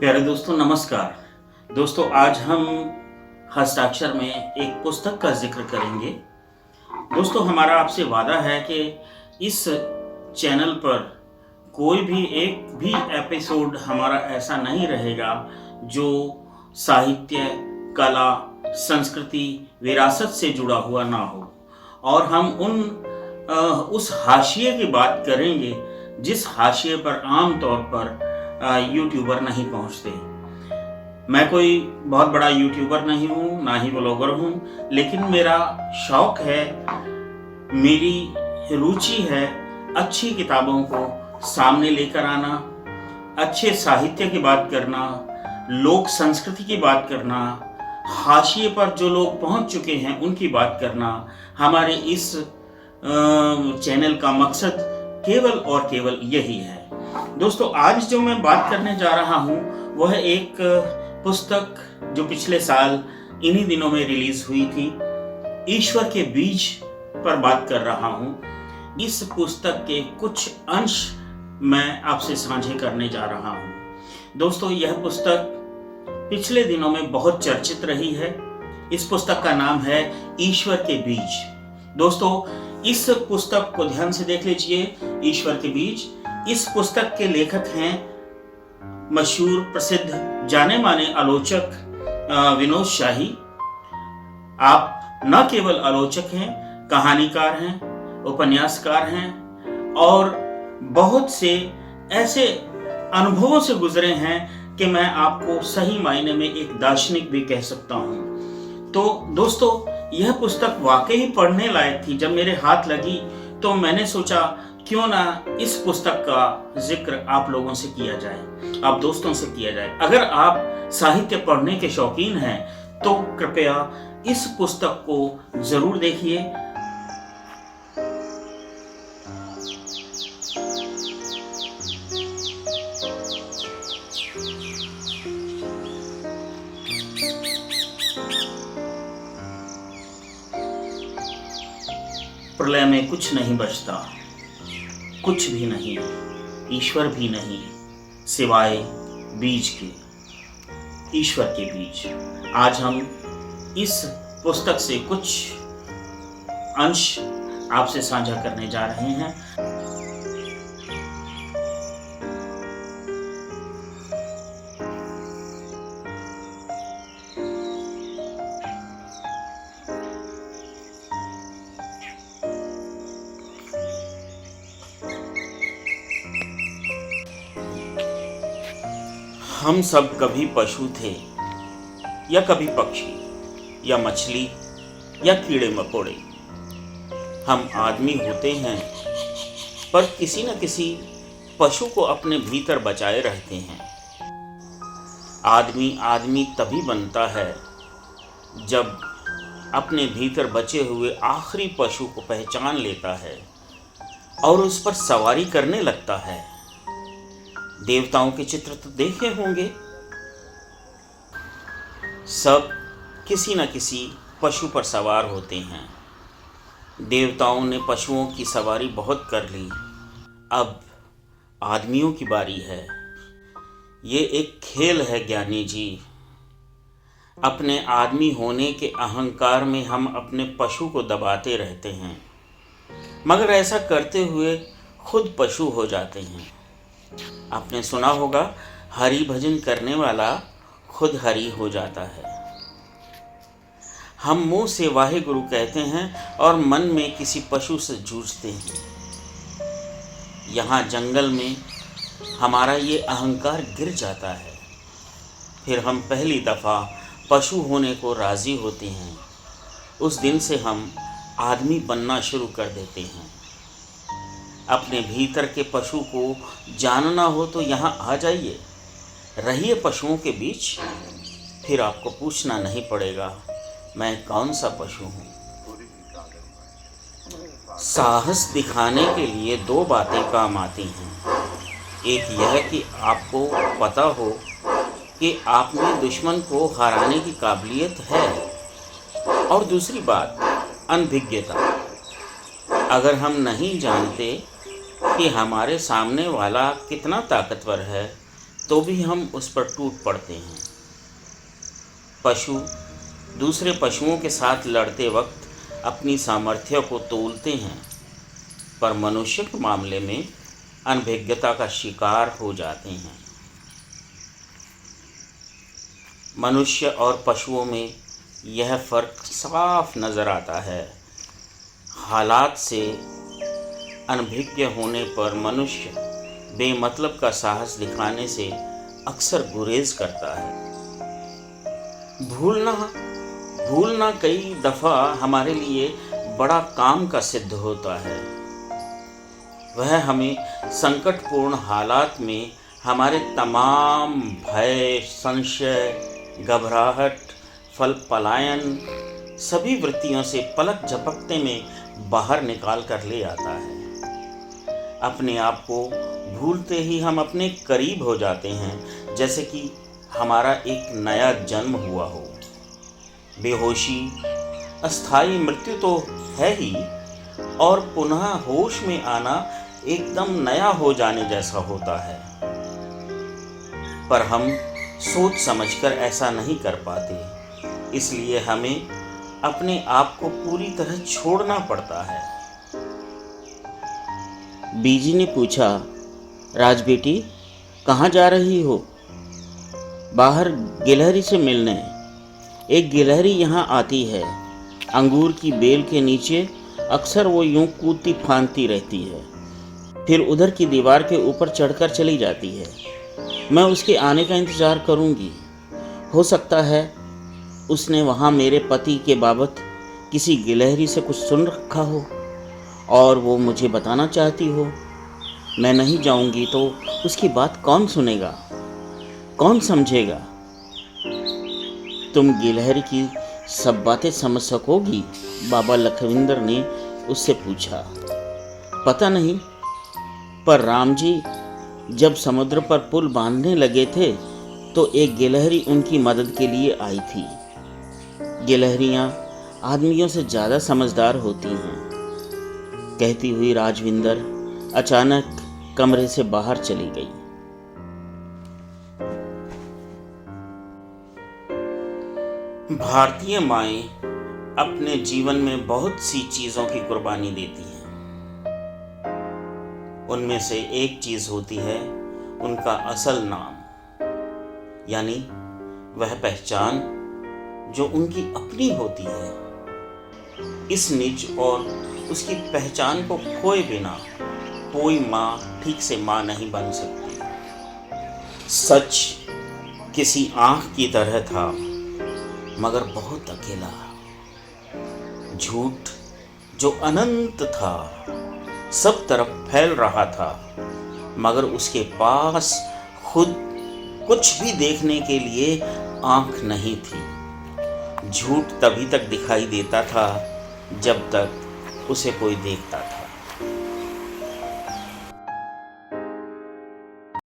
प्यारे दोस्तों नमस्कार। दोस्तों आज हम हस्ताक्षर में एक पुस्तक का जिक्र करेंगे। दोस्तों हमारा आपसे वादा है कि इस चैनल पर कोई भी एक भी एपिसोड हमारा ऐसा नहीं रहेगा जो साहित्य, कला, संस्कृति, विरासत से जुड़ा हुआ ना हो। और हम उस हाशिए की बात करेंगे जिस हाशिए पर आम तौर पर यूट्यूबर नहीं पहुंचते। मैं कोई बहुत बड़ा यूट्यूबर नहीं हूँ, ना ही ब्लॉगर हूँ, लेकिन मेरा शौक है, मेरी रुचि है अच्छी किताबों को सामने लेकर आना, अच्छे साहित्य की बात करना, लोक संस्कृति की बात करना, हाशिए पर जो लोग पहुंच चुके हैं उनकी बात करना। हमारे इस चैनल का मकसद केवल और केवल यही है। दोस्तों आज जो मैं बात करने जा रहा हूं वह एक पुस्तक जो पिछले साल इन्हीं दिनों में रिलीज हुई थी, ईश्वर के बीज पर बात कर रहा हूं। इस पुस्तक के कुछ अंश मैं आपसे साझे करने जा रहा हूं। दोस्तों यह पुस्तक पिछले दिनों में बहुत चर्चित रही है। इस पुस्तक का नाम है ईश्वर के बीज। दोस्तों इस पुस्तक को ध्यान से देख लीजिए, ईश्वर के बीज। इस पुस्तक के लेखक हैं मशहूर, प्रसिद्ध, जाने माने आलोचक विनोद शाही। आप न केवल आलोचक हैं, कहानीकार हैं, उपन्यासकार हैं और बहुत से ऐसे अनुभवों से गुजरे हैं कि मैं आपको सही मायने में एक दार्शनिक भी कह सकता हूं। तो दोस्तों यह पुस्तक वाकई पढ़ने लायक थी। जब मेरे हाथ लगी तो मैंने सोचा क्यों ना इस पुस्तक का जिक्र आप लोगों से किया जाए, आप दोस्तों से किया जाए। अगर आप साहित्य पढ़ने के शौकीन हैं तो कृपया इस पुस्तक को जरूर देखिए। प्रलय में कुछ नहीं बचता, कुछ भी नहीं, ईश्वर भी नहीं, सिवाय बीज के, ईश्वर के बीज। आज हम इस पुस्तक से कुछ अंश आपसे साझा करने जा रहे हैं। हम सब कभी पशु थे या कभी पक्षी या मछली या कीड़े मकोड़े। हम आदमी होते हैं पर किसी न किसी पशु को अपने भीतर बचाए रहते हैं। आदमी आदमी तभी बनता है जब अपने भीतर बचे हुए आखिरी पशु को पहचान लेता है और उस पर सवारी करने लगता है। देवताओं के चित्र तो देखे होंगे, सब किसी न किसी पशु पर सवार होते हैं। देवताओं ने पशुओं की सवारी बहुत कर ली, अब आदमियों की बारी है। ये एक खेल है ज्ञानी जी। अपने आदमी होने के अहंकार में हम अपने पशु को दबाते रहते हैं, मगर ऐसा करते हुए खुद पशु हो जाते हैं। आपने सुना होगा, हरि भजन करने वाला खुद हरि हो जाता है। हम मुंह से वाहेगुरु कहते हैं और मन में किसी पशु से जूझते हैं। यहाँ जंगल में हमारा ये अहंकार गिर जाता है, फिर हम पहली दफ़ा पशु होने को राज़ी होते हैं। उस दिन से हम आदमी बनना शुरू कर देते हैं। अपने भीतर के पशु को जानना हो तो यहाँ आ जाइए, रहिए पशुओं के बीच, फिर आपको पूछना नहीं पड़ेगा मैं कौन सा पशु हूँ। साहस दिखाने के लिए दो बातें काम आती हैं। एक यह कि आपको पता हो कि आप में दुश्मन को हराने की काबिलियत है, और दूसरी बात अनभिज्ञता। अगर हम नहीं जानते कि हमारे सामने वाला कितना ताकतवर है तो भी हम उस पर टूट पड़ते हैं। पशु दूसरे पशुओं के साथ लड़ते वक्त अपनी सामर्थ्य को तोलते हैं, पर मनुष्य के मामले में अनभिज्ञता का शिकार हो जाते हैं। मनुष्य और पशुओं में यह फ़र्क साफ नज़र आता है। हालात से अनभिज्ञ होने पर मनुष्य बेमतलब का साहस दिखाने से अक्सर गुरेज करता है। भूलना कई दफ़ा हमारे लिए बड़ा काम का सिद्ध होता है। वह हमें संकटपूर्ण हालात में हमारे तमाम भय, संशय, घबराहट, पलायन सभी वृत्तियों से पलक झपकते में बाहर निकाल कर ले आता है। अपने आप को भूलते ही हम अपने करीब हो जाते हैं, जैसे कि हमारा एक नया जन्म हुआ हो। बेहोशी अस्थायी मृत्यु तो है ही, और पुनः होश में आना एकदम नया हो जाने जैसा होता है। पर हम सोच समझकर ऐसा नहीं कर पाते, इसलिए हमें अपने आप को पूरी तरह छोड़ना पड़ता है। बीजी ने पूछा, राज बेटी कहाँ जा रही हो? बाहर गिलहरी से मिलने। एक गिलहरी यहाँ आती है। अंगूर की बेल के नीचे अक्सर वो यूं कूदती फांदती रहती है, फिर उधर की दीवार के ऊपर चढ़कर चली जाती है। मैं उसके आने का इंतज़ार करूँगी। हो सकता है उसने वहाँ मेरे पति के बाबत किसी गिलहरी से कुछ सुन रखा हो और वो मुझे बताना चाहती हो। मैं नहीं जाऊँगी तो उसकी बात कौन सुनेगा, कौन समझेगा? तुम गिलहरी की सब बातें समझ सकोगी? बाबा लखविंदर ने उससे पूछा। पता नहीं, पर राम जी जब समुद्र पर पुल बांधने लगे थे तो एक गिलहरी उनकी मदद के लिए आई थी। गिलहरियाँ आदमियों से ज़्यादा समझदार होती हैं, कहती हुई राजविंदर अचानक कमरे से बाहर चली गई। भारतीय माएँ अपने जीवन में बहुत सी चीज़ों की कुर्बानी देती हैं। उनमें से एक चीज़ होती है उनका असल नाम, यानी वह पहचान जो उनकी अपनी होती है। इस निज और उसकी पहचान को खोए बिना कोई माँ ठीक से माँ नहीं बन सकती। सच किसी आँख की तरह था, मगर बहुत अकेला। झूठ जो अनंत था, सब तरफ फैल रहा था, मगर उसके पास खुद कुछ भी देखने के लिए आँख नहीं थी। झूठ तभी तक दिखाई देता था जब तक उसे कोई देखता था।